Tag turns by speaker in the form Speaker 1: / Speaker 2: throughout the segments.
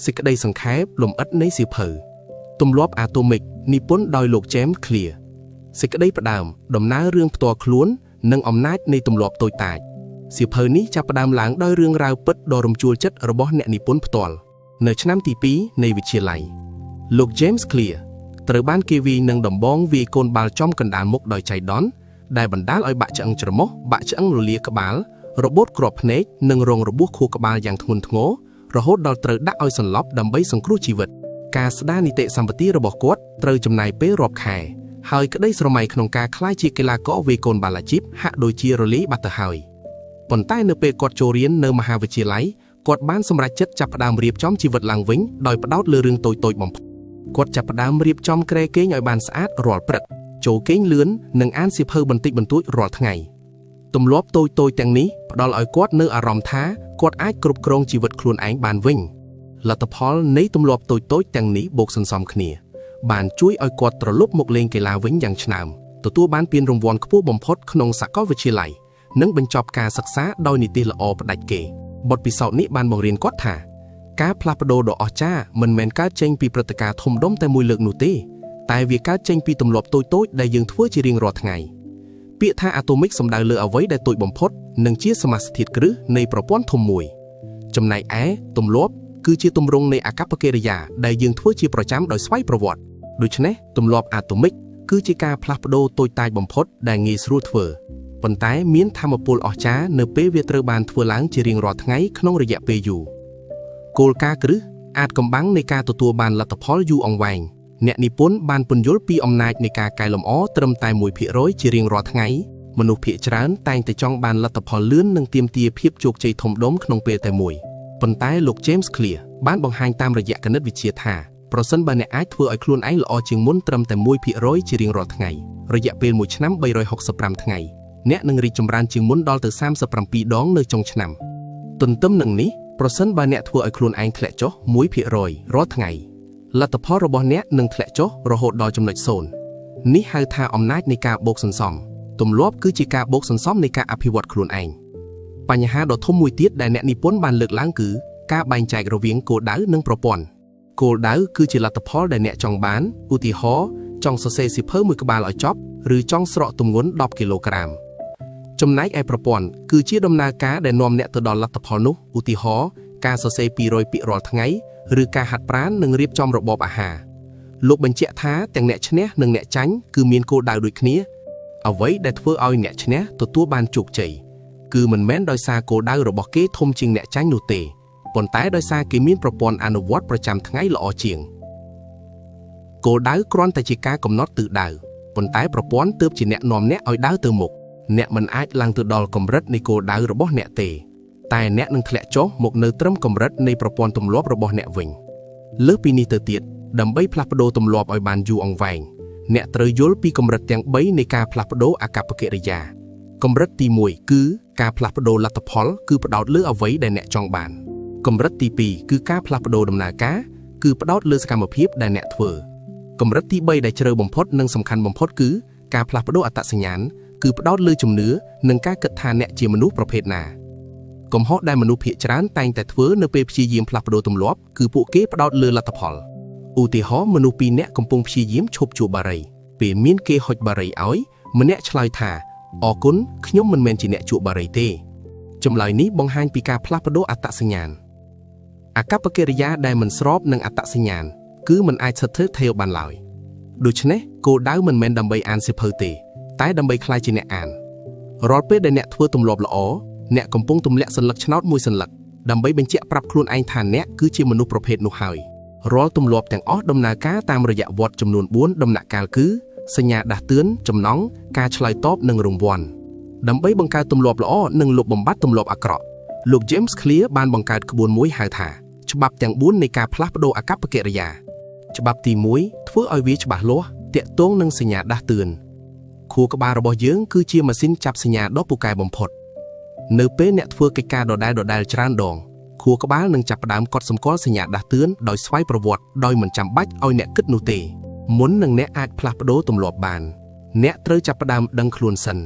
Speaker 1: សេចក្តីសង្ខេបលំអិតនៃសៀវភៅទម្លាប់អាតូមិកនិពន្ធដោយលោក James Clear សេចក្តីផ្ដើមដំណើររឿងផ្ទាល់ខ្លួននិងអំណាចនៃទម្លាប់តូចតាចសៀវភៅនេះចាប់ផ្ដើមឡើងដោយរឿងរ៉ាវពិតដ៏រំជួលចិត្តរបស់អ្នកនិពន្ធផ្ទាល់នៅឆ្នាំទី2នៃវិទ្យាល័យលោក James Clear ត្រូវបានគេវាយនឹងដំបងវាយកូនបាល់ចំកណ្ដាលមុខដោយចៃដន្យដែលបណ្ដាលឲ្យបាក់ឆ្អឹងច្រមុះបាក់ឆ្អឹងរលាក្បាលរបូតគ្រាប់ភ្នែកនិងរងរបួសខួរក្បាលយ៉ាងធ្ងន់ធ្ងររហូតដល់ត្រូវដាក់ឲ្យសន្លប់ដើម្បីសង្គ្រោះជីវិតការស្ដារនីតិសម្បទារបស់គាត់ត្រូវចំណាយពេលរាប់ខែហើយក្តីស្រមៃក្នុងការក្លាយជាកីឡាករវាយកូនបាល់អាជីពហាក់ដូចជារលាយបាត់ទៅហើយប៉ុន្តែនៅពេលគាត់ចូលរៀននៅមហាវិទ្យាល័យគាត់បានសម្រេចចិត្តចាប់ផ្ដើមរៀបចំជីវិតឡើងវិញដោយផ្ដោតលើរឿងតូចៗបំផុតគាត់ចាប់ផ្ដើមរៀបចំគ្រែគេងឲ្យបានស្អាតរាល់ព្រឹកចូលគេងលឿននិងអានសៀវភៅបន្តិចបន្តួចរាល់ថ្ងៃទម្លាប់តូចៗទាំងនេះផ្ដល់ឲ្យគាត់នូវអារម្មណ៍ថាគាត់អាចគ្រប់គ្រងជីវិតខ្លួនឯងបានវិញលទ្ធផលនៃទម្លាប់តូចៗទាំងនេះបូកសន្សំគ្នាបានជួយឲ្យគាត់ត្រឡប់មកលេងកីឡាវិញយ៉ាងឆ្នើមទទួលបានពានរង្វាន់ខ្ពស់បំផុតក្នុងសាកលវិទ្យាល័យនិងបញ្ចប់ការសិក្សាដោយនិទ្ទេសល្អផ្ដាច់គេបទពិសោធន៍នេះបានបង្រៀនគាត់ថាការផ្លាស់ប្ដូរដ៏អស្ចារ្យមិនមែនកើតចេញពីព្រឹត្តិការណ៍ធំដុំតែមួយលើកនោះទេតែវាកើតចេញពីទម្លាប់តូចៗដែលយើងធ្វើជារៀងរាល់ថ្ងៃពាក្យថាអាតូមិកសំដៅលើអ្វីដែលតូចបំផុតនិងជាសមាសធាតុគ្រឹះនៃប្រព័ន្ធធំមួយចំណែកឯទម្លាប់គឺជាទម្រង់នៃអាកប្បកិរិយាដែលយើងធ្វើជាប្រចាំដោយស្វ័យប្រវត្តិដូច្នេះទម្លាប់អាតូមិកគឺជាការផ្លាស់ប្ដូរតូចតាចបំផុតដែលងាយស្រួលធ្វើប៉ុន្តែមានថាមពលអស្ចារ្យនៅពេលវាត្រូវបានធ្វើឡើងជារៀងរាល់ថ្ងៃក្នុងរយៈពេលយូរគោលការណ៍គ្រឹះអាចកំបាំងនៃការទទួលបានលទ្ធផលយូរអង្វែងអ្នកនិពន្ធបានពន្យល់ពីអំណាចនៃការកែលម្អត្រឹមតែ 1% ជារៀងរាល់ថ្ងៃមនុស្សភាគច្រើនតែងតែចង់បានលទ្ធផលលឿននិងទាមទារភាពជោគជ័យធំដុំក្នុងពេលតែមួយប៉ុន្តែលោក James Clear បានបង្ហាញតាមរយៈគណិតវិទ្យាថាប្រសិនបើអ្នកអាចធ្វើឲ្យខ្លួនឯងល្អជាងមុនត្រឹមតែ 1% ជារៀងរាល់ថ្ងៃរយៈពេល1ឆ្នាំ365ថ្ងៃអ្នកនឹងរីកចម្រើនជាងមុនដល់ទៅ37ដងនៅចុងឆ្នាំទន្ទឹមនឹងនេះប្រសិនបើអ្នកធ្វើឲ្យខ្លួនឯងធ្លាក់ចុះ 1% រាល់ថ្ងៃលទ្ធផលរបស់អ្នកនឹងធ្លាក់ចុះរហូតដល់ចំណុច0នេះហៅថាអំណាចនៃការបូកសន្សំទម្លាប់គឺជាការបូកសន្សំនៃការអភិវឌ្ឍខ្លួនឯងបញ្ហាដ៏ធំមួយទៀតដែលអ្នកនិពន្ធបានលើកឡើងគឺការបែងចែករវាងគោលដៅនិងប្រព័ន្ធគោលដៅគឺជាលទ្ធផលដែលអ្នកចង់បានឧទាហរណ៍ចង់សរសេរសៀវភៅមួយក្បាលឲ្យចប់ឬចង់ស្រកទម្ងន់10គីឡូក្រាមចំណែកឯប្រព័ន្ធគឺជាដំណើរការដែលនាំអ្នកទៅដល់លទ្ធផលនោះឧទាហរណ៍ការសរសេរ200ពាក្យរាល់ថ្ងៃឬការហាត់ប្រាណនិងរៀបចំរបបអាហារលោកបញ្ជាក់ថាទាំងអ្នកឈ្នះនិងអ្នកចាញ់គឺមានគោលដៅដូចគ្នាអ្វីដែលធ្វើឲ្យអ្នកឈ្នះទទួលបានជោគជ័យគឺមិនមែនដោយសារគោលដៅរបស់គេធំជាងអ្នកចាញ់នោះទេប៉ុន្តែដោយសារគេមានប្រព័ន្ធអនុវត្តប្រចាំថ្ងៃល្អជាងគោលដៅគ្រាន់តែជាការកំណត់ទិសដៅប៉ុន្តែប្រព័ន្ធទើបជាអ្នកនាំអ្នកឲ្យដើរទៅមុខអ្នកមិនអាចឡើងទៅដល់កម្រិតនៃគោលដៅរបស់អ្នកទេតែអ្នកនឹងធ្លាក់ចុះមកនៅត្រឹមកម្រិតនៃប្រព័ន្ធទម្លាប់របស់អ្នកវិញលើសពីនេះទៅទៀតដើម្បីផ្លាស់ប្ដូរទម្លាប់ឲ្យបានយូរអង្វែងអ្នកត្រូវយល់ពីកម្រិតទាំង3នៃការផ្លាស់ប្ដូរអាកប្បកិរិយាកម្រិតទី1គឺការផ្លាស់ប្ដូរលទ្ធផលគឺផ្ដោតលើអ្វីដែលអ្នកចង់បានកម្រិតទី2គឺការផ្លាស់ប្ដូរដំណើរការគឺផ្ដោតលើសកម្មភាពដែលអ្នកធ្វើកម្រិតទី3ដែលជ្រៅបំផុតនិងសំខាន់បំផុតគឺការផ្លាស់ប្ដូរអត្តសញ្ញាណគឺផ្ដោតលើជំនឿនិងការគិតថាអ្នកជាមនុស្សប្រភេទណាកំហុសដែលមនុស្សភាគច្រើនតែងតែធ្វើនៅពេលព្យាយាមផ្លាស់ប្ដូរទម្លាប់គឺពួកគេផ្ដោតលើលទ្ធផលឧទាហរណ៍មនុស្ស2នាក់កំពុងព្យាយាមឈប់ជួបបារីពេលមានគេហុចបារីឲ្យម្នាក់ឆ្លើយថាអរគុណខ្ញុំមិនមែនជាអ្នកជួបបារីទេចម្លើយនេះបង្ហាញពីការផ្លាស់ប្ដូរអត្តសញ្ញាណអាកប្បកិរិយាដែលមិនស្របនឹងអត្តសញ្ញាណគឺមិនអាចស្ថិតថេរបានឡើយដូច្នេះគោលដៅមិនមែនដើម្បីអានសៀវភៅទេតែដើម្បីក្លាយជាអ្នកអានរាល់ពេលដែលអ្នកធ្វើទម្លាប់ល្អអ្នកកំពុងទម្លាក់សន្លឹកឆ្នោតមួយសន្លឹកដើម្បីបញ្ជាក់ប្រាប់ខ្លួនឯងថាអ្នកគឺជាមនុស្សប្រភេទនោះហើយរាល់ទម្លាប់ទាំងអស់ដំណើរការតាមរយៈវដ្តចំនួន4ដំណាក់កាលគឺសញ្ញាដាស់តឿនចំណងការឆ្លើយតបនិងរង្វាន់ដើម្បីបង្កើតទម្លាប់ល្អនិងលុបបំបាត់ទម្លាប់អាក្រក់លោក James Clear បានបង្កើតក្បួនមួយហៅថាច្បាប់ទាំង4នៃការផ្លាស់ប្ដូរអាកប្បកិរិយាច្បាប់ទី1ធ្វើឲ្យវាច្បាស់លាស់ទាក់ទងនឹងសញ្ញាដាស់តឿនខួរក្បាលរបស់យើងគឺជាម៉ាស៊ីនចាប់សញ្ញាដ៏ពូកែបំផុតនៅពេលអ្នកធ្វើកិច្ចការដដែលច្រើនដងខួរក្បាលនឹងចាប់ផ្ដើមកត់សម្គាល់សញ្ញាដាស់តឿនដោយស្វ័យប្រវត្តិដោយមិនចាំបាច់ឲ្យអ្នកគិតនោះទេមុននឹងអ្នកអាចផ្លាស់ប្ដូរទម្លាប់បានអ្នកត្រូវចាប់ផ្ដើមដឹងខ្លួនសិន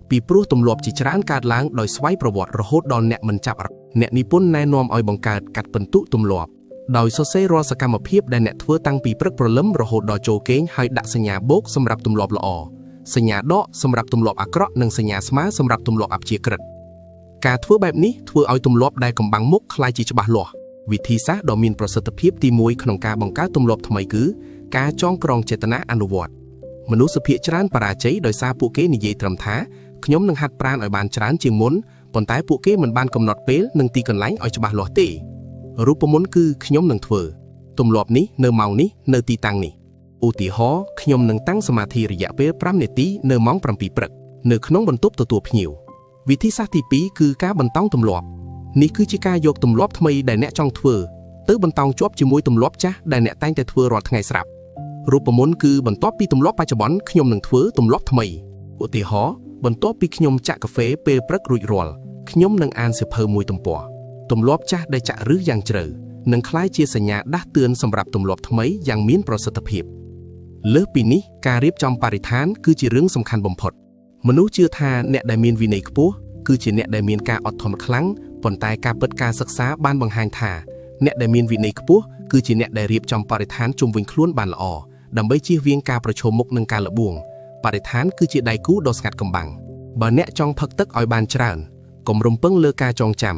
Speaker 1: ពីព្រោះទម្លាប់ជាច្រើនកើតឡើងដោយស្វ័យប្រវត្តិរហូតដល់អ្នកមិនចាប់អ្នកនិពន្ធណែនាំឲ្យបង្កើតកាត់ពិន្ទុទម្លាប់ ដោយសរសេររាល់សកម្មភាពដែលអ្នកធ្វើតាំងពីព្រឹកព្រលឹមរហូតដល់ចូលគេងហើយដាក់សញ្ញាបូកសម្រាប់ទម្លាប់ល្អសញ្ញាដកសម្រាប់ទម្លាប់អាក្រក់និងសញ្ញាស្មើសម្រាប់ទម្លាប់អព្យាក្រឹតការធ្វើបែបនេះធ្វើឲ្យទម្លាប់ដែលកំបាំងមុខคล้ายជាច្បាស់លាស់វិធីសាស្ត្រដ៏មានប្រសិទ្ធភាពទី1ក្នុងការបង្កើតទម្លាប់ថ្មីគឺការចងក្រងចេតនាអនុវត្តមនុស្សភាគច្រើនបរាជ័យដោយសារពួកគេនិយាយត្រឹមថាខ្ញុំនឹងហាត់ប្រាណឲ្យបានច្រើនជាងមុនប៉ុន្តែពួកគេមិនបានកំណត់ពេលនិងទីកន្លែងឲ្យច្បាស់លាស់ទេរូបមន្តគឺខ្ញុំនឹងធ្វើទម្លាប់នេះនៅម៉ោងនេះនៅទីតាំងនេះឧទាហរណ៍ខ្ញុំនឹងតាំងសមាធិរយៈពេល5នាទីនៅម៉ោង7ព្រឹកនៅក្នុងបន្ទប់ទទួលភ្ញៀវវិធីសាស្ត្រទី2គឺការបន្តទម្លាប់នេះគឺជាការយកទម្លាប់ថ្មីដែលអ្នកចង់ធ្វើទៅបន្តជាប់ជាមួយទម្លាប់ចាស់ដែលអ្នកតែងតែធ្វើរាល់ថ្ងៃស្រាប់រូបមន្តគឺបន្ទាប់ពីទម្លាប់បច្ចុប្បន្នខ្ញុំនឹងធ្វើទម្លាប់ថ្មីឧទាហរណ៍បន្ទាប់ពីខ្ញុំចាក់កាហ្វេពេលព្រឹករួចរាល់ខ្ញុំនឹងអានសៀវភៅមួយទំព័រទម្លាប់ចាស់ដែលចាក់ឫសយ៉ាងជ្រៅនឹងក្លាយជាសញ្ញាដាស់តឿនសម្រាប់ទម្លាប់ថ្មីយ៉ាងមានប្រសិទ្ធភាពលើសពីនេះការរៀបចំបរិស្ថានគឺជារឿងសំខាន់បំផុតមនុស្សជឿថាអ្នកដែលមានវិន័យខ្ពស់គឺជាអ្នកដែលមានការអត់ធ្មត់ខ្លាំងប៉ុន្តែការពិតការសិក្សាបានបង្ហាញថាអ្នកដែលមានវិន័យខ្ពស់គឺជាអ្នកដែលរៀបចំបរិស្ថានជុំវិញខ្លួនបានល្អដើម្បីជៀសវាងការប្រឈមមុខនឹងការលបួងបរិស្ថានគឺជាដៃគូដ៏ស្ងាត់កំបាំងបើអ្នកចង់ផឹកទឹកឲ្យបានច្រើនកុំរំពឹងលើការចងចាំ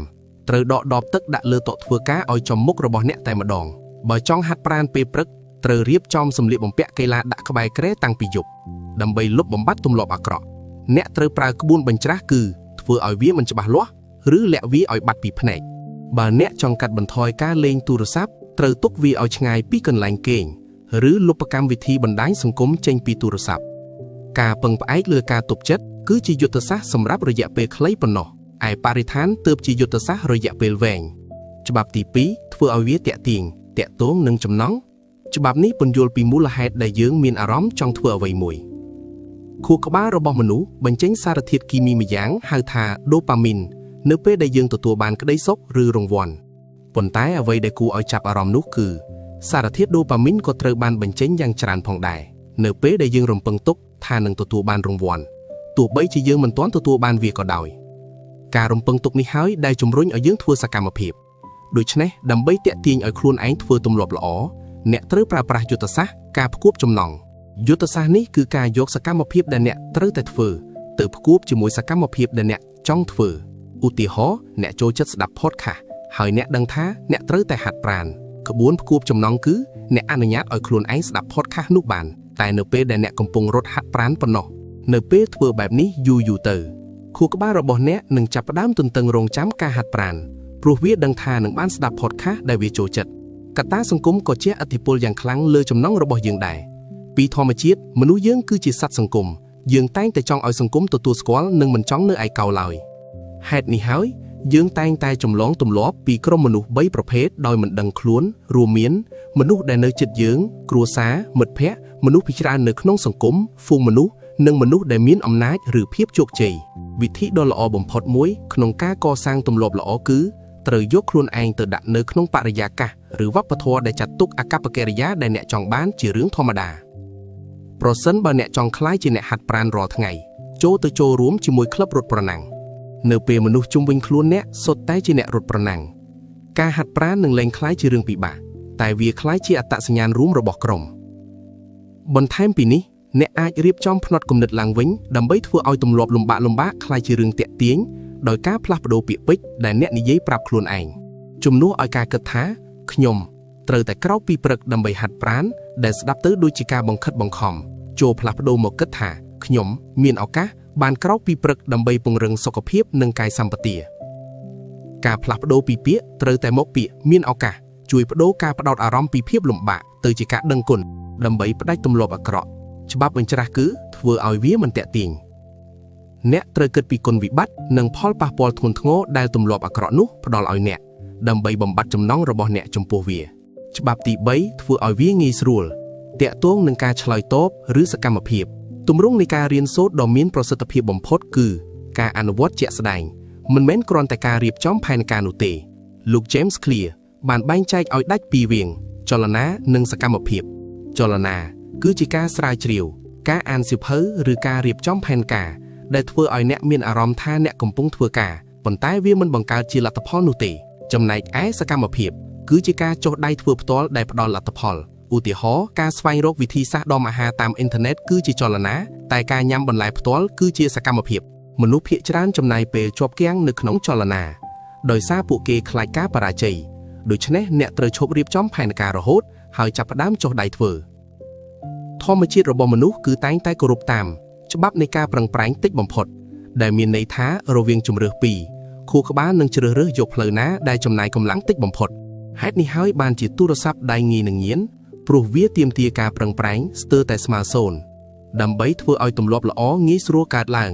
Speaker 1: ត្រូវដកដបទឹកដាក់លើតុធ្វើការឲ្យចំមុខរបស់អ្នកតែម្ដងបើចង់ហាត់ប្រាណពេលព្រឹកត្រូវរៀបចំសម្លៀកបំពាក់កីឡាដាក់ក្បែរគ្រែតាំងពីយប់ដើម្បីលុបបំបាត់ទម្លាប់អាក្រក់អ្នកត្រូវប្រើក្បួនបញ្ច្រាស់គឺធ្វើឲ្យវាមិនច្បាស់លាស់ឬលាក់វាឲ្យបាត់ពីភ្នែកបើអ្នកចង់កាត់បន្ថយការលេងទូរស័ព្ទត្រូវទុកវាឲ្យឆ្ងាយពីកន្លែងគេងឬលុបកម្មវិធីបណ្ដាញសង្គមចេញពីទូរស័ព្ទការពឹងផ្អែកលើការទប់ចិត្តគឺជាយុទ្ធសាស្ត្រសម្រាប់រយៈពេលខ្លីប៉ុណ្ណោះឯបរិស្ថានទើបជាយុទ្ធសាស្ត្ររយៈពេលវែងច្បាប់ទី2ធ្វើឲ្យវាតាក់ទាញតាក់ទងនិងចំណង់ច្បាប់នេះពន្យល់ពីមូលហេតុដែលយើងមានអារម្មណ៍ចង់ធ្វើអ្វីមួយខួរក្បាលរបស់មនុស្សបញ្ចេញសារធាតុគីមីម្យ៉ាងហៅថាដូប៉ាមីននៅពេលដែលយើងទទួលបានក្តីសុខឬរង្វាន់ប៉ុន្តែអ្វីដែលគួរឲ្យចាប់អារម្មណ៍នោះគឺសារធាតុដូប៉ាមីនក៏ត្រូវបានបញ្ចេញយ៉ាងច្រើនផងដែរនៅពេលដែលយើងរំពឹងទុកថានឹងទទួលបានរង្វាន់ទោះបីជាយើងមិនទាន់ទទួលបានវាក៏ដោយការរំពឹងទុកនេះហើយដែលជំរុញឲ្យយើងធ្វើសកម្មភាពដូច្នេះដើម្បីទាក់ទាញឲ្យខ្លួនឯងធ្វើទម្លាប់ល្អអ្នកត្រូវប្រើប្រាស់យុទ្ធសាស្ត្រការផ្គួបចំណងយុទ្ធសាស្ត្រនេះគឺការយកសកម្មភាពដែលអ្នកត្រូវតែធ្វើទៅផ្គួបជាមួយសកម្មភាពដែលអ្នកចង់ធ្វើឧទាហរណ៍អ្នកចូលចិត្តស្ដាប់ podcast ហើយអ្នកដឹងថាអ្នកត្រូវតែហាត់ប្រាណក្បួនផ្គួបចំណងគឺអ្នកអនុញ្ញាតឲ្យខ្លួនឯងស្ដាប់ podcast នោះបានតែនៅពេលដែលអ្នកកំពុងរត់ហាត់ប្រាណប៉ុណ្ណោះនៅពេលធ្វើបែបនេះយូរទៅខួរក្បាលរបស់អ្នកនឹងចាប់ផ្ដើមទន្ទឹងរង់ចាំការហាត់ប្រាណព្រោះវាដឹងថានឹងបានស្ដាប់ podcast ដែលវាចូលចិត្តកត្តាសង្គមក៏ជះឥទ្ធិពលយ៉ាងខ្លាំងលើចំណង់របស់យើងដែរពីធម្មជាតិមនុស្សយើងគឺជាសត្វសង្គមយើងតែងតែចង់ឲ្យសង្គមទទួលស្គាល់និងមិនចង់នៅឯកោឡើយហេតុនេះហើយយើងតែងតែចម្លងទម្លាប់ពីក្រុមមនុស្ស3ប្រភេទដោយមិនដឹងខ្លួនរួមមានមនុស្សដែលនៅជិតយើងគ្រួសារមិត្តភ័ក្តិមនុស្សភាគច្រើននៅក្នុងសង្គមហ្វូងមនុស្សនិងមនុស្សដែលមានអំណាចឬភាពជោគជ័យវិធីដ៏ល្អបំផុតមួយក្នុងការកសាងទម្លាប់ល្អគឺត្រូវយកខ្លួនឯងទៅដាក់នៅក្នុងបរិយាកាសឬវប្បធម៌ដែលចាត់ទុកអាកប្បកិរិយាដែលអ្នកចង់បានជារឿងធម្មតាប្រសិនបើអ្នកចង់ក្លាយជាអ្នកហាត់ប្រាណរាល់ថ្ងៃចូលរួមជាមួយក្លឹបរត់ប្រណាំងនៅពេលមនុស្សជុំវិញខ្លួនអ្នកសុទ្ធតែជាអ្នករត់ប្រណាំងការហាត់ប្រាណនឹងលែងក្លាយជារឿងពិបាកតែវាក្លាយជាអត្តសញ្ញាណរួមរបស់ក្រុមបន្ថែមពីនេះអ្នកអាចរៀបចំផ្នត់គំនិតឡើងវិញដើម្បីធ្វើឲ្យទម្លាប់លំបាកក្លាយជារឿងតាក់ទាញដោយការផ្លាស់ប្ដូរពាក្យពេចន៍ដែលអ្នកនិយាយប្រាប់ខ្លួនឯងជំនួសឲ្យការគិតថាខ្ញុំត្រូវតែក្រោកពីព្រឹកដើម្បីហាត់ប្រាណដែលស្ដាប់ទៅដូចជាការបង្ខិតបង្ខំចូលផ្លាស់ប្ដូរមកគិតថាខ្ញុំមានឱកាសបានក្រោកពីព្រឹកដើម្បីពង្រឹងសុខភាពនិងកាយសម្បទាការផ្លាស់ប្ដូរពីពាក្យត្រូវតែមកពាក្យមានឱកាសជួយបដូរការផ្ដោតអារម្មណ៍ពីភាពលំបាកទៅជាការដឹងគុណដើម្បីផ្ដាច់ទម្លាប់អាក្រក់ច្បាប់បញ្ច្រាស់គឺធ្វើឲ្យវាមិនតាក់ទាញអ្នកត្រូវគិតពីគុណវិបត្តិនិងផលប៉ះពាល់ធ្ងន់ធ្ងរដែលទម្លាប់អាក្រក់នោះផ្ដល់ឲ្យអ្នកដើម្បីបំបត្តិចំណង់របស់អ្នកចំពោះវាច្បាប់ទី3ធ្វើឲ្យវាងាយស្រួលតាក់ទងនឹងការឆ្លើយតបឬសកម្មភាពទម្រង់នៃការរៀនសូត្រដ៏មានប្រសិទ្ធភាពបំផុតគឺការអនុវត្តជាក់ស្ដែងមិនមែនគ្រាន់តែការរៀបចំផែនការនោះទេលោក James Clear បានបែងចែកឲ្យដាច់ពីរវាងចលនានិងសកម្មភាពចលនាគឺជាការស្រាវជ្រាវការអានសៀវភៅឬការរៀបចំផែនការដែលធ្វើឲ្យអ្នកមានអារម្មណ៍ថាអ្នកកំពុងធ្វើការប៉ុន្តែវាមិនបង្កើតជាលទ្ធផលនោះទេចំណែកឯសកម្មភាព cứ chỉ ca cho đai vừa toán đại đòn là tập hòn ưu tiên hó ca xoay rốt vị thi sát đo mà hà tam internet cứ chỉ cho là ná tại ca nhắm bẩn lại toán cứ chia sạc cam hiệp mình núp hiện trán trong này về chọc keng nực nóng cho là ná đời xa bộ kê khai cá bà chảy đối chân nè trời chộp riệp chóm phải cà rò hốt hỏi chập đám cho đại thừa thọ mà chia robot mình núp cứ tán tay cổ rụp tam cho bắpในការប្រឹងប្រែងតិចបំផុតដែលមានន័យថារវាងជំរឿសពីរគូក្បាលនឹងជ្រើសរើសយកផ្លូវណាដែលចំណាយកម្លាំងតិចបំផុតហេតុនេះហើយបានជាទូរស័ព្ទដៃងាយនឹងញៀនព្រោះវាទាមទារការប្រឹងប្រែងស្ទើរតែស្មើសូន្យដើម្បីធ្វើឲ្យទម្លាប់ល្អងាយស្រួលកើតឡើង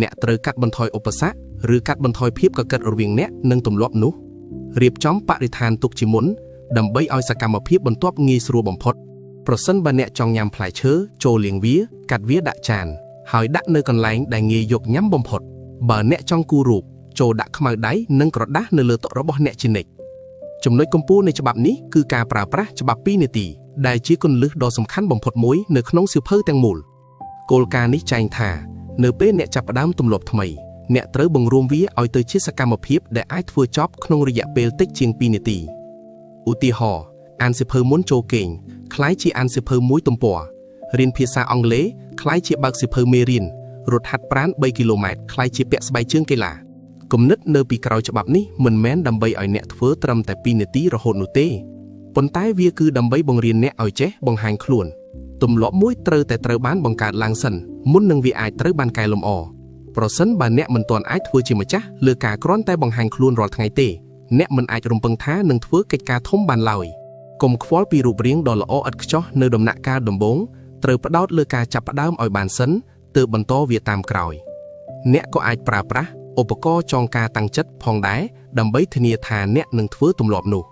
Speaker 1: អ្នកត្រូវកាត់បន្ថយឧបសគ្គឬកាត់បន្ថយភាពកកិតរវាងអ្នកនិងទម្លាប់នោះរៀបចំបរិស្ថានទុកជាមុនដើម្បីឲ្យសកម្មភាពបន្ទាប់ងាយស្រួលបំផុតប្រសិនបើអ្នកចង់ញ៉ាំផ្លែឈើចូលលាងវាកាត់វាដាក់ចានហើយដាក់នៅកន្លែងដែលងាយយកញ៉ាំបំផុតបើអ្នកចង់គូររូបចូលដាក់ខ្មៅដៃនិងក្រដាសនៅលើតុរបស់អ្នកជានិច្ចចំណុចកំពូលនៃច្បាប់នេះគឺការប្រើប្រាស់ច្បាប់2នាទីដែលជាគន្លឹះដ៏សំខាន់បំផុតមួយនៅក្នុងសៀវភៅទាំងមូលគោលការណ៍នេះចែងថានៅពេលអ្នកចាប់ផ្ដើមទម្លាប់ថ្មីអ្នកត្រូវបង្រួមវាឲ្យទៅជាសកម្មភាពដែលអាចធ្វើចប់ក្នុងរយៈពេលតិចជាង2នាទីឧទាហរណ៍អានសៀវភៅមុនចូលគេងคล้ายជាអានសៀវភៅមួយទំព័ររៀនភាសាអង់គ្លេសคล้ายជាបើកសៀវភៅមេរៀនរត់ហាត់ប្រាណ3គីឡូម៉ែត្រคล้ายជាពាក់ស្បែកជើងកីឡាគំនិតនៅពីក្រោយច្បាប់នេះមិនមែនដើម្បីឲ្យអ្នកធ្វើត្រឹមតែ2នាទីរហូតនោះទេប៉ុន្តែវាគឺដើម្បីបង្រៀនអ្នកឲ្យចេះបង្ហាញខ្លួនទម្លាប់មួយត្រូវតែត្រូវបានបង្កើតឡើងសិនមុននឹងវាអាចត្រូវបានកែលម្អប្រសិនបើអ្នកមិនទាន់អាចធ្វើជាម្ចាស់លើការគ្រាន់តែបង្ហាញខ្លួនរាល់ថ្ងៃទេអ្នកមិនអាចរំពឹងថានឹងធ្វើកិច្ចការធំបានឡើយកុំខ្វល់ពីរូបរាងដ៏ល្អឥតខ្ចោះនៅដំណាក់កាលដំបូងត្រូវផ្ដោតលើការចាប់ផ្ដើមឲ្យបានសិនទើបបន្តវាតាមក្រោយអ្នកក៏អាចប្រើប្រាស់ឧបករណ៍ចងការតាំងចិត្តផងដែរដើម្បីធានាថាអ្នកនឹងធ្វើទម្លាប់នោះ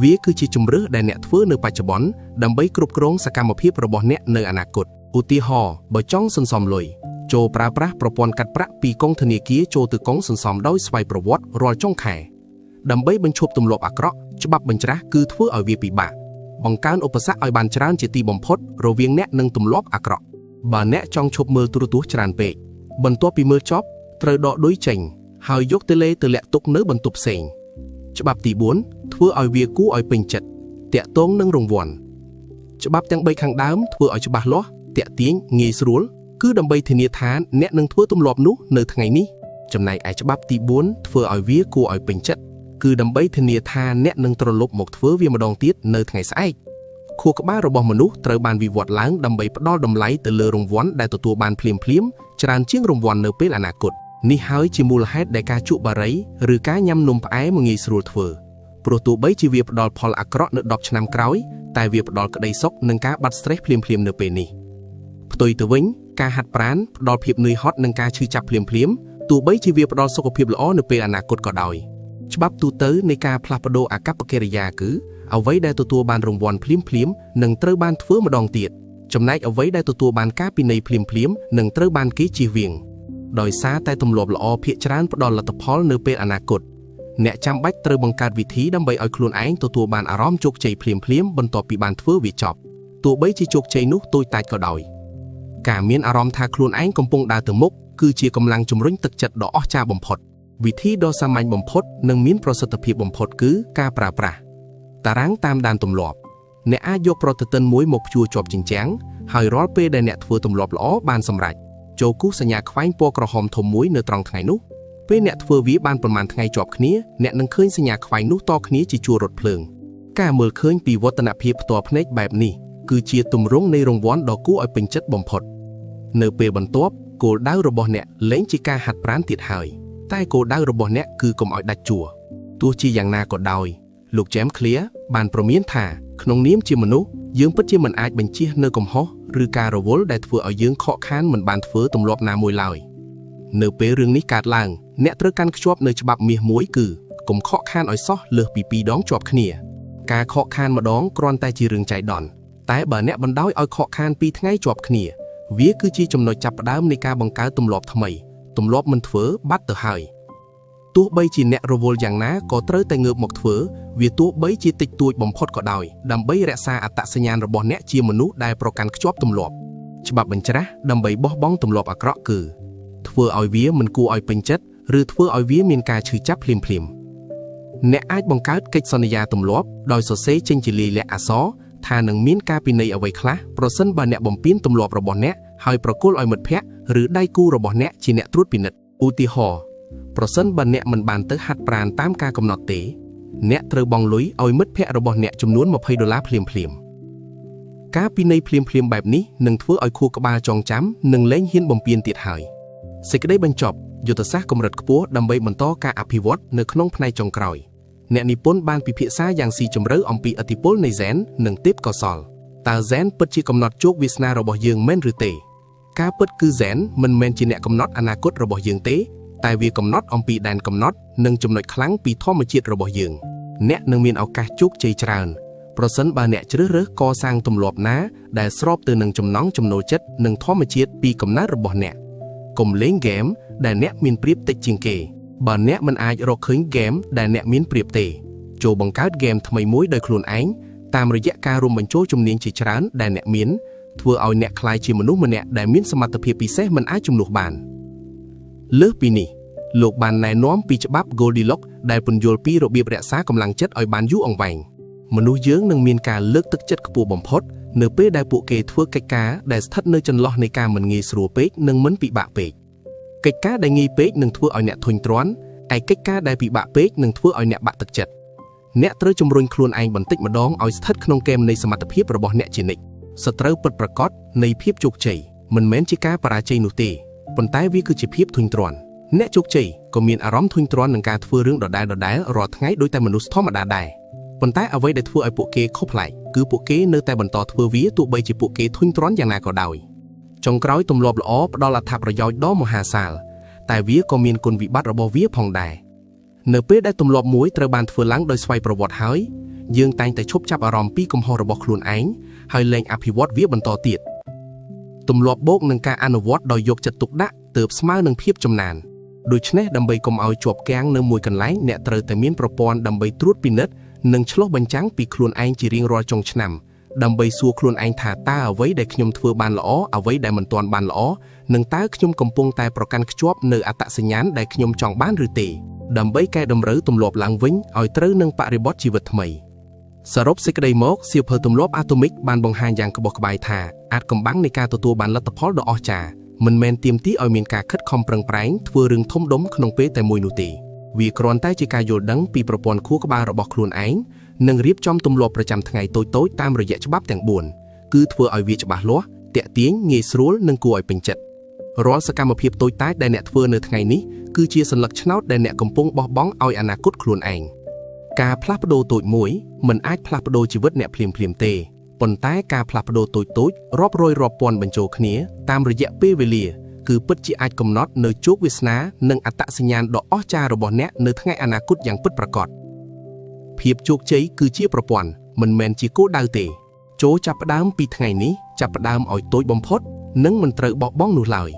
Speaker 1: វាគឺជាជម្រើសដែលអ្នកធ្វើនៅបច្ចុប្បន្នដើម្បីគ្រប់គ្រងសកម្មភាពរបស់អ្នកនៅអនាគតឧទាហរណ៍បើចង់សន្សំលុយចូលប្រើប្រាស់ប្រព័ន្ធកាត់ប្រាក់ពីកុងធនាគារចូលទៅកុងសន្សំដោយស្វ័យប្រវត្តិរាល់ចុងខែដើម្បីបញ្ឈប់ទម្លាប់អាក្រក់ច្បាប់បញ្ច្រាស់គឺធ្វើឲ្យវាពិបាកបង្កើនឧបសគ្គឲ្យបានច្រើនជាទីបំផុតរវាងអ្នកនិងទម្លាប់អាក្រក់បើអ្នកចង់ឈប់មើលទូរទស្សន៍ច្រើនពេកបន្ទាប់ពីមើលចប់ត្រូវដកឌុយចេញហើយយកតេឡេទៅលាក់ទុកនៅបន្ទប់ផ្សេងច្បាប់ទី4ធ្វើឲ្យវាគួរឲ្យពេញចិត្តតាក់ទងនឹងរង្វាន់ច្បាប់ទាំង3ខាងដើមធ្វើឲ្យច្បាស់លាស់តាក់ទាញងាយស្រួលគឺដើម្បីធានាថាអ្នកនឹងធ្វើទម្លាប់នោះនៅថ្ងៃនេះចំណែកឯច្បាប់ទី4ធ្វើឲ្យវាគួរឲ្យពេញចិត្តគឺដើម្បីធានាថាអ្នកនឹងត្រឡប់មកធ្វើវាម្ដងទៀតនៅថ្ងៃស្អែកខួរក្បាលរបស់មនុស្សត្រូវបានវិវត្តឡើងដើម្បីផ្ដល់តម្លៃទៅលើរង្វាន់ដែលទទួលបានភ្លាមច្រើនជាងរង្វាន់នៅពេលអនាគតនេះហើយជាមូលហេតុដែលការជក់បារីឬការញ៉ាំនំផ្អែមងាយស្រួលធ្វើព្រោះទោះបីជាវាផ្ដល់ផលអាក្រក់នៅ10ឆ្នាំក្រោយតែវាផ្ដល់ក្តីសុខនិងការបាត់ stress ភ្លាមនៅពេលនេះផ្ទុយទៅវិញការហាត់ប្រាណផ្ដល់ភាពនឿយហត់និងការឈឺចាប់ភ្លាមទោះបីជាវាផ្ដល់សុខភាពល្អនៅពេលអនាគតក៏ដោយច្បាប់ទូទៅនៃការផ្លាស់ប្ដូរអាកប្បកិរិយាគឺអ្វីដែលទទួលបានរង្វាន់ភ្លាមនឹងត្រូវបានធ្វើម្ដងទៀតចំណែកអ្វីដែលទទួលបានការពិន័យភ្លាមនឹងត្រូវបានគេជៀសវាងដោយសារតែទម្លាប់ល្អភាគច្រើនផ្ដល់លទ្ធផលនៅពេលអនាគតអ្នកចាំបាច់ត្រូវបង្កើតវិធីដើម្បីឲ្យខ្លួនឯងទទួលបានអារម្មណ៍ជោគជ័យភ្លាមបន្ទាប់ពីបានធ្វើវាចប់ទោះបីជាជោគជ័យនោះតូចតាចក៏ដោយការមានអារម្មណ៍ថាខ្លួនឯងកំពុងដើរទៅមុខគឺជាកម្លាំងជំរុញទឹកចិត្តដ៏អស្ចារ្យបំផុតវិធីដ៏សាមញ្ញបំផុតនិងមានប្រសិទ្ធភាពបំផុតគឺការប្រើប្រាស់តារាងតាមដានទម្លាប់អ្នកអាចយកប្រតិទិនមួយមកព្យួរជាប់ជញ្ជាំងហើយរាល់ពេលដែលអ្នកធ្វើទម្លាប់ល្អបានសម្រេចចូលគូសសញ្ញាខ្វែងពណ៌ក្រហមធំមួយនៅត្រង់ថ្ងៃនោះពេលអ្នកធ្វើវាបានប្រមាណថ្ងៃជាប់គ្នាអ្នកនឹងឃើញសញ្ញាខ្វែងនោះតគ្នាជាជួររថភ្លើងការមើលឃើញពីវឌ្ឍនភាពផ្ទាល់ភ្នែកបែបនេះគឺជាទម្រង់នៃរង្វាន់ដ៏គួរឲ្យពេញចិត្តបំផុតនៅពេលបន្ទាប់គោលដៅរបស់អ្នកលែងជាការហាត់ប្រាណទៀតហើយតែគោលដៅរបស់អ្នកគឺកុំឲ្យដាច់ជួរទោះជាយ៉ាងណាក៏ដោយលោក James Clear បានព្រមានថាក្នុងនាមជាមនុស្សយើងពិតជាមិនអាចបញ្ជៀសនៅកំហុសឬការរវល់ដែលធ្វើឲ្យយើងខកខានមិនបានធ្វើទម្លាប់ណាមួយឡើយនៅពេលរឿងនេះកើតឡើងអ្នកត្រូវកាន់ខ្ជាប់នៅច្បាប់មាសមួយគឺកុំខកខានឲ្យសោះលើសពី2ដងជាប់គ្នាការខកខានម្ដងគ្រាន់តែជារឿងចៃដន្យតែបើអ្នកបណ្ដោយឲ្យខកខាន2ថ្ងៃជាប់គ្នាវាគឺជាចំណុចចាប់ផ្ដើមនៃការបង្កើតទម្លាប់ថ្មីទម្លាប់មិនធ្វើបាត់ទៅហើយទោះបីជាអ្នករវល់យ៉ាងណាក៏ត្រូវតែងើបមកធ្វើវាទោះបីជាតិចតួចបំផុតក៏ដោយដើម្បីរក្សាអត្តសញ្ញាណរបស់អ្នកជាមនុស្សដែលប្រកាន់ខ្ជាប់ទម្លាប់ច្បាប់បញ្ច្រាស់ដើម្បីបោះបង់ទម្លាប់អាក្រក់គឺធ្វើឲ្យវាមិនគួរឲ្យពេញចិត្តឬធ្វើឲ្យវាមានការឈឺចាប់ភ្លាម អ្នកអាចបង្កើតកិច្ចសន្យាទម្លាប់ដោយសរសេរចេញជាលាយលក្ខណ៍អក្សរថានឹងមានការពិន័យអ្វីខ្លះប្រសិនបើអ្នកបំពេញទម្លាប់របស់អ្នកហើយប្រគល់ឲ្យមិត្តភ័ក្តិឬដៃគូរបស់អ្នកជាអ្នកត្រួតពិនិត្យឧទាហរណ៍ប្រសិនបើអ្នកមិនបានទៅហាត់ប្រាណតាមការកំណត់ទេអ្នកត្រូវបង់លុយឲ្យមិត្តភ័ក្តិរបស់អ្នកចំនួន$20ភ្លាមៗការពិន័យភ្លាមៗបែបនេះនឹងធ្វើឲ្យខួរក្បាលចងចាំនិងលែងហ៊ានបំពានទៀតហើយសេចក្តីបញ្ចប់យុទ្ធសាស្ត្រកម្រិតខ្ពស់ដើម្បីបន្តការអភិវឌ្ឍនៅក្នុងផ្នែកចុងក្រោយអ្នកនិពន្ធបានពិភាក្សាយ៉ាងស៊ីជម្រៅអំពីឥទ្ធិពលនៃហ្សែននិងទេពកោសល្យតើហ្សែនពិតជាកំណត់ជោគវាសនារបស់យើងមែនឬទេការពិតគឺហ្សែនមិនមែនជាអ្នកកំណត់អនាគតរបស់យើងទេតែវាកំណត់អំពីដែនកំណត់និងចំណុចខ្លាំងពីធម្មជាតិរបស់យើងអ្នកនឹងមានឱកាសជោគជ័យច្រើនប្រសិនបើអ្នកជ្រើសរើសកសាងទម្លាប់ណាដែលស្របទៅនឹងចំណង់ចំណូលចិត្តនិងធម្មជាតិពីកំណើតរបស់អ្នកកុំលេងហ្គេមដែលអ្នកមានប្រៀបតិចជាងគេបើអ្នកមិនអាចរកឃើញហ្គេមដែលអ្នកមានប្រៀបទេចូលបង្កើតហ្គេមថ្មីមួយដោយខ្លួនឯងតាមរយៈការរួមបញ្ចូលជំនាញជាច្រើនដែលអ្នកមានធ្វើឲ្យអ្នកក្លាយជាមនុស្សម្នាក់ដែលមានសមត្ថភាពពិសេសមិនអាចជំនួសបានលើសពីនេះលោកបានណែនាំពីច្បាប់ Goldilocks ដែលពន្យល់ពីរបៀបរក្សាកម្លាំងចិត្តឲ្យបានយូរអង្វែងមនុស្សយើងនឹងមានការលើកទឹកចិត្តខ្ពស់បំផុតនៅពេលដែលពួកគេធ្វើកិច្ចការដែលស្ថិតនៅចន្លោះនៃការមិនងាយស្រួលពេកនិងមិនពិបាកពេកកិច្ចការដែលងាយពេកនឹងធ្វើឲ្យអ្នកធុញទ្រាន់ឯកិច្ចការដែលពិបាកពេកនឹងធ្វើឲ្យអ្នកបាក់ទឹកចិត្តអ្នកត្រូវជំរុញខ្លួនឯងបន្តិចម្ដងឲ្យស្ថិតក្នុងគែមនៃសមត្ថភាពរបស់អ្នកជានិច្ចសត្រូវពិតប្រាកដនៃភាពជោគជ័យមិនមែនជាការបរាជ័យនោះទេប៉ុន្តែវាគឺជាភាពធុញទ្រាន់អ្នកជោគជ័យក៏មានអារម្មណ៍ធុញទ្រាន់នឹងការធ្វើរឿងដដែលៗរាល់ថ្ងៃដោយតែមនុស្សធម្មតាដែរប៉ុន្តែអ្វីដែលធ្វើឲ្យពួកគេខុសប្លែកគឺពួកគេនៅតែបន្តធ្វើវាទោះបីជាពួកគេធុញទ្រាន់យ៉ាងណាក៏ដោយចុងក្រោយទម្លាប់ល្អផ្ដល់អត្ថប្រយោជន៍ដ៏មហាសាលតែវាក៏មានគុណវិបត្តិរបស់វាផងដែរនៅពេលដែលទម្លាប់មួយត្រូវបានធ្វើឡើងដោយស្វ័យប្រវត្តិហើយយើងតែងតែឈប់ចាប់អារម្មណ៍ពីកំហុសរបស់ខ្លួនឯងហើយលែងអភិវឌ្ឍវាបន្តទៀតទម្លាប់បូកនឹងការអនុវត្តដោយយកចិត្តទុកដាក់ទើបស្មើនឹងភាពចំណានដូច្នេះដើម្បីកុំឲ្យជាប់គាំងនៅមួយកន្លែងអ្នកត្រូវតែមានប្រព័ន្ធដើម្បីត្រួតពិនិត្យនិងឆ្លុះបញ្ចាំងពីខ្លួនឯងជារៀងរាល់ចុងឆ្នាំដើម្បីសួរខ្លួនឯងថាតើអ្វីដែលខ្ញុំធ្វើបានល្អអ្វីដែលមិនទាន់បានល្អនិងតើខ្ញុំកំពុងតែប្រកាន់ខ្ជាប់នៅអត្តសញ្ញាណដែលខ្ញុំចង់បានឬទេដើម្បីកែតម្រូវទម្លាប់ឡើងវិញឲ្យត្រូវនឹងបរិបទជីវិតថ្មីសរុបសេចក្តីមកសៀវភៅទម្លាប់អាតូមិកបានបង្ហាញយ៉ាងក្បោះក្បាយថាអាចកំបាំងនៃការទទួលបានលទ្ធផលដ៏អស្ចារ្យមិនមែនទាមទារឲ្យមានការខិតខំប្រឹងប្រែងធ្វើរឿងធំដុំក្នុងពេលតែមួយនោះទេវាគ្រាន់តែជាការយល់ដឹងពីប្រព័ន្ធខួរក្បាលរបស់ខ្លួនឯងនិងរៀបចំទម្លាប់ប្រចាំថ្ងៃតូចៗតាមរយៈច្បាប់ទាំង4គឺធ្វើឲ្យវាច្បាស់លាស់ទាក់ទាញងាយស្រួលនិងគួរឲ្យពេញចិត្តរាល់សកម្មភាពតូចតាចដែលអ្នកធ្វើនៅថ្ងៃនេះគឺជាសន្លឹកឆ្នោតដែលអ្នកកំពុងបោះបង់ឲ្យអនាគតខ្លួនឯងការផ្លាស់ប្ដូរតូចមួយមិនអាចផ្លាស់ប្ដូរជីវិតអ្នកភ្លាមៗទេប៉ុន្តែការផ្លាស់ប្ដូរតូចៗរាប់រយរាប់ពាន់បញ្ចូលគ្នាតាមរយៈពេលវេលាគឺពិតជាអាចកំណត់នៅជោគវាសនានិងអត្តសញ្ញាណដ៏អស្ចារ្យរបស់អ្នកនៅថ្ងៃអនាគតយ៉ាងពិតប្រាកដភាពជោគជ័យគឺជាប្រព័ន្ធមិនមែនជាគោលដៅទេចូលចាប់ផ្ដើមពីថ្ងៃនេះចាប់ផ្ដើមឲ្យតូចបំផុតនិងមិនត្រូវបោះបង់នោះឡើយ